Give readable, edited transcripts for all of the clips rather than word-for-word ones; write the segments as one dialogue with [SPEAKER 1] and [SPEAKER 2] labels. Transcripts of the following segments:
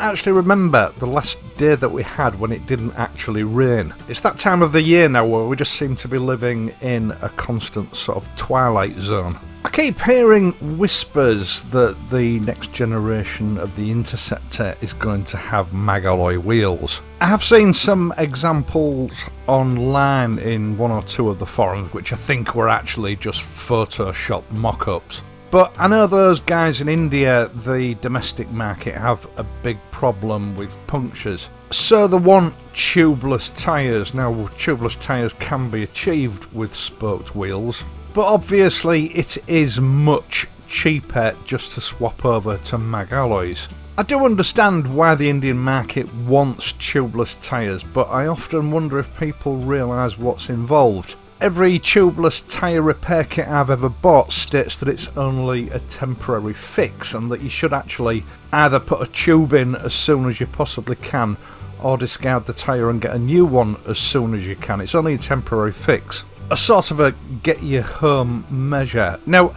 [SPEAKER 1] actually remember the last day that we had when it didn't actually rain. It's that time of the year now where we just seem to be living in a constant sort of twilight zone. I keep hearing whispers that the next generation of the Interceptor is going to have mag alloy wheels. I have seen some examples online in one or two of the forums which I think were actually just Photoshop mock-ups. But I know those guys in India, the domestic market, have a big problem with punctures. So they want tubeless tyres. Now, tubeless tyres can be achieved with spoked wheels, but obviously it is much cheaper just to swap over to mag alloys. I do understand why the Indian market wants tubeless tyres, but I often wonder if people realise what's involved. Every tubeless tyre repair kit I've ever bought states that it's only a temporary fix and that you should actually either put a tube in as soon as you possibly can or discard the tyre and get a new one as soon as you can. It's only a temporary fix. A sort of a get you home measure. Now,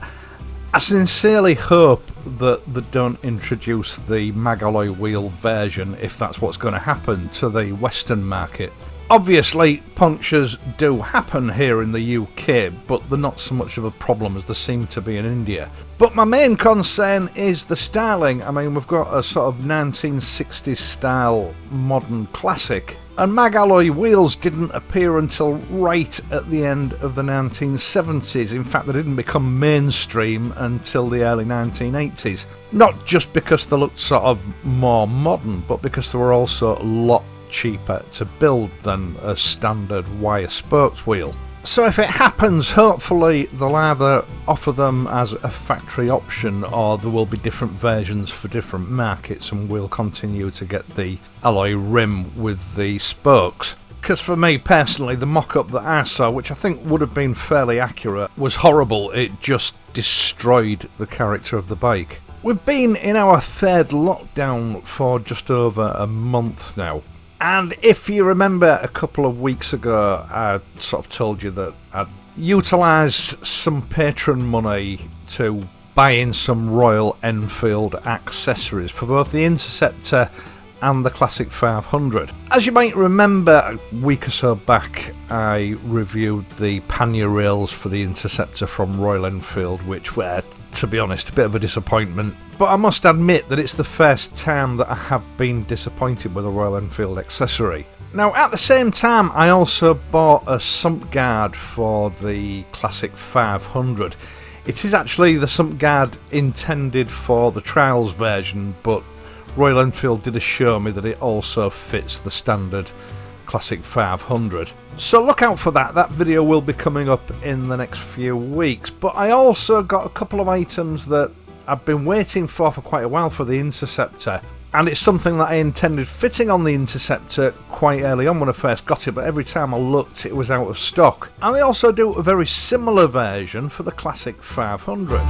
[SPEAKER 1] I sincerely hope that they don't introduce the mag alloy wheel version, if that's what's going to happen, to the Western market. Obviously, punctures do happen here in the UK, but they're not so much of a problem as they seem to be in India. But my main concern is the styling. I mean, we've got a sort of 1960s style modern classic, and mag alloy wheels didn't appear until right at the end of the 1970s. In fact, they didn't become mainstream until the early 1980s. Not just because they looked sort of more modern, but because they were also a lot cheaper to build than a standard wire spoked wheel. So if it happens, hopefully they'll either offer them as a factory option or there will be different versions for different markets and we'll continue to get the alloy rim with the spokes. Because for me personally, the mock-up that I saw, which I think would have been fairly accurate, was horrible. It just destroyed the character of the bike. We've been in our third lockdown for just over a month now. And if you remember a couple of weeks ago, I sort of told you that I'd utilised some patron money to buy in some Royal Enfield accessories for both the Interceptor and the Classic 500. As you might remember, a week or so back, I reviewed the pannier rails for the Interceptor from Royal Enfield, which were, to be honest, a bit of a disappointment. But I must admit that it's the first time that I have been disappointed with a Royal Enfield accessory. Now, at the same time, I also bought a sump guard for the Classic 500. It is actually the sump guard intended for the Trials version, but Royal Enfield did assure me that it also fits the standard Classic 500. So look out for that. That video will be coming up in the next few weeks. But I also got a couple of items that I've been waiting for quite a while for the Interceptor. And it's something that I intended fitting on the Interceptor quite early on when I first got it, but every time I looked it was out of stock. And they also do a very similar version for the Classic 500.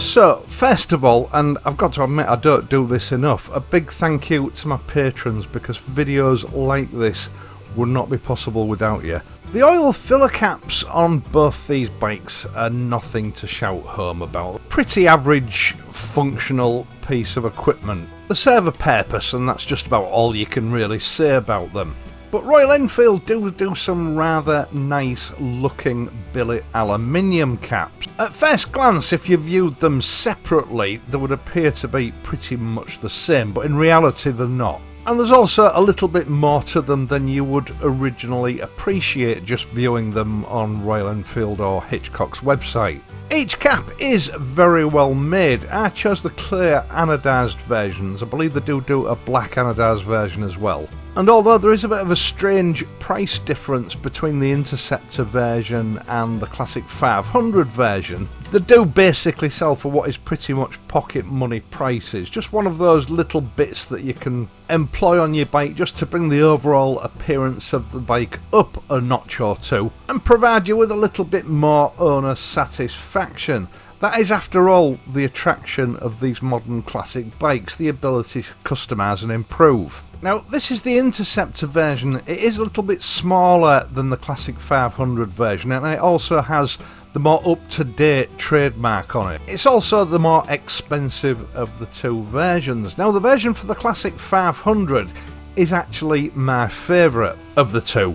[SPEAKER 1] So, first of all, and I've got to admit I don't do this enough, a big thank you to my patrons, because videos like this would not be possible without you. The oil filler caps on both these bikes are nothing to shout home about. Pretty average functional piece of equipment. They serve a purpose and that's just about all you can really say about them. But Royal Enfield do some rather nice looking billet aluminium caps. At first glance, if you viewed them separately, they would appear to be pretty much the same, but in reality they're not. And there's also a little bit more to them than you would originally appreciate just viewing them on Royal Enfield or Hitchcock's website. Each cap is very well made. I chose the clear anodised versions. I believe they do a black anodised version as well. And although there is a bit of a strange price difference between the Interceptor version and the Classic 500 version, they do basically sell for what is pretty much pocket money prices. Just one of those little bits that you can employ on your bike just to bring the overall appearance of the bike up a notch or two and provide you with a little bit more owner satisfaction. That is, after all, the attraction of these modern classic bikes, the ability to customise and improve. Now, this is the Interceptor version. It is a little bit smaller than the Classic 500 version, and it also has the more up-to-date trademark on it. It's also the more expensive of the two versions. Now, the version for the Classic 500 is actually my favourite of the two.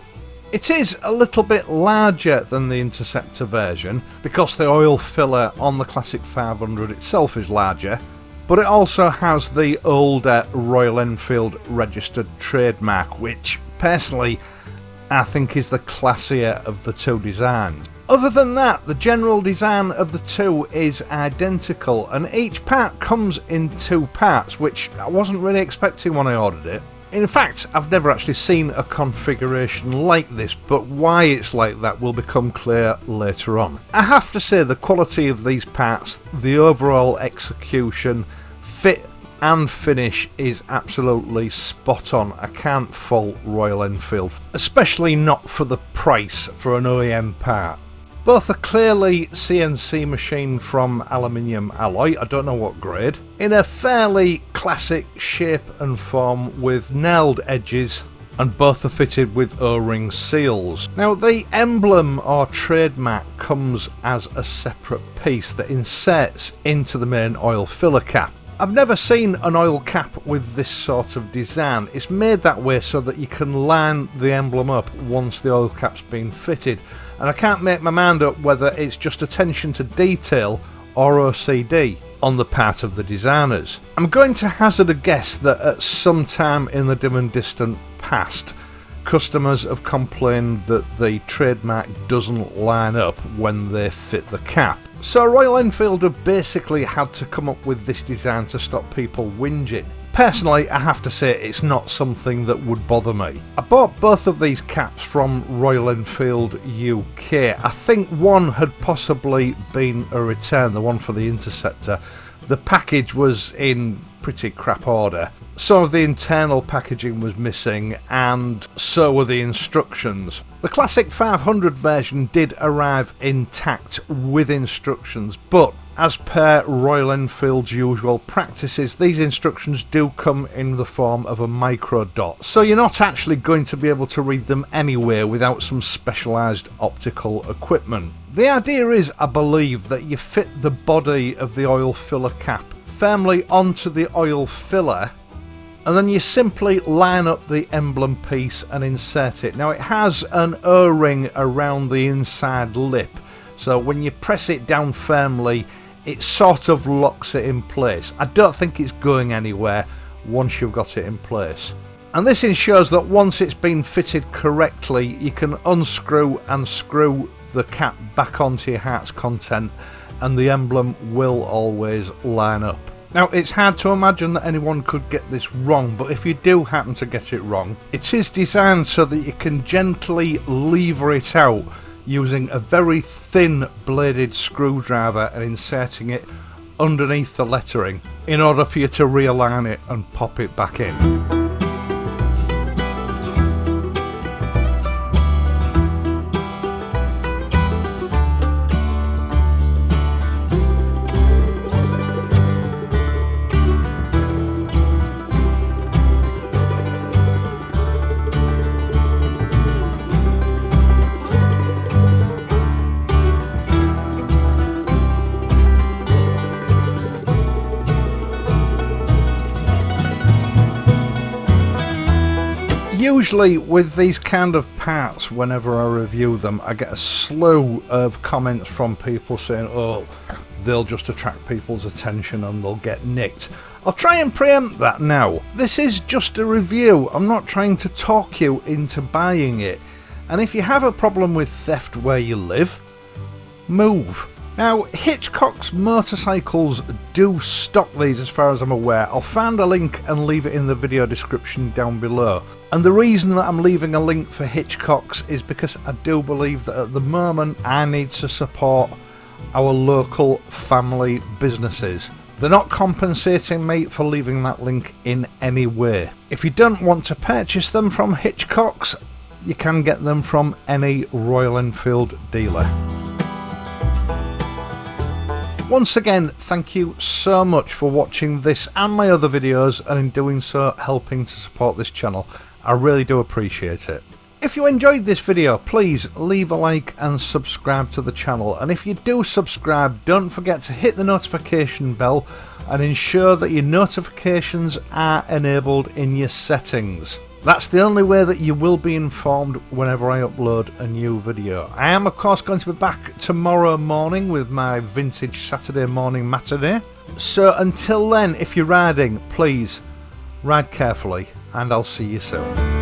[SPEAKER 1] It is a little bit larger than the Interceptor version because the oil filler on the Classic 500 itself is larger, but it also has the older Royal Enfield registered trademark, which personally I think is the classier of the two designs. Other than that, the general design of the two is identical, and each part comes in two parts, which I wasn't really expecting when I ordered it. In fact, I've never actually seen a configuration like this, but why it's like that will become clear later on. I have to say the quality of these parts, the overall execution, fit and finish is absolutely spot on. I can't fault Royal Enfield, especially not for the price for an OEM part. Both are clearly CNC machined from aluminium alloy, I don't know what grade, in a fairly classic shape and form with nailed edges, and both are fitted with O-ring seals. Now, the emblem or trademark comes as a separate piece that inserts into the main oil filler cap. I've never seen an oil cap with this sort of design. It's made that way so that you can line the emblem up once the oil cap's been fitted, and I can't make my mind up whether it's just attention to detail or OCD on the part of the designers. I'm going to hazard a guess that at some time in the dim and distant past, customers have complained that the trademark doesn't line up when they fit the cap. So Royal Enfield have basically had to come up with this design to stop people whinging. Personally, I have to say it's not something that would bother me. I bought both of these caps from Royal Enfield UK. I think one had possibly been a return, the one for the Interceptor. The package was in pretty crap order. Some of the internal packaging was missing, and so were the instructions. The Classic 500 version did arrive intact with instructions, but as per Royal Enfield's usual practices, these instructions do come in the form of a micro dot, so you're not actually going to be able to read them anywhere without some specialised optical equipment. The idea is, I believe, that you fit the body of the oil filler cap firmly onto the oil filler, and then you simply line up the emblem piece and insert it. Now, it has an O-ring around the inside lip, so when you press it down firmly, it sort of locks it in place. I don't think it's going anywhere once you've got it in place. And this ensures that once it's been fitted correctly, you can unscrew and screw the cap back onto your heart's content, and the emblem will always line up. Now, it's hard to imagine that anyone could get this wrong, but if you do happen to get it wrong, it is designed so that you can gently lever it out using a very thin bladed screwdriver and inserting it underneath the lettering in order for you to realign it and pop it back in. Usually with these kind of parts, whenever I review them, I get a slew of comments from people saying, oh, they'll just attract people's attention and they'll get nicked. I'll try and preempt that now. This is just a review. I'm not trying to talk you into buying it. And if you have a problem with theft where you live, move. Now, Hitchcock's motorcycles do stock these as far as I'm aware. I'll find a link and leave it in the video description down below. And the reason that I'm leaving a link for Hitchcock's is because I do believe that at the moment I need to support our local family businesses. They're not compensating me for leaving that link in any way. If you don't want to purchase them from Hitchcock's, you can get them from any Royal Enfield dealer. Once again, thank you so much for watching this and my other videos, and in doing so helping to support this channel. I really do appreciate it. If you enjoyed this video, please leave a like and subscribe to the channel, and if you do subscribe, don't forget to hit the notification bell and ensure that your notifications are enabled in your settings. That's the only way that you will be informed whenever I upload a new video. I am of course going to be back tomorrow morning with my vintage Saturday morning matinee. So until then, if you're riding, please ride carefully and I'll see you soon.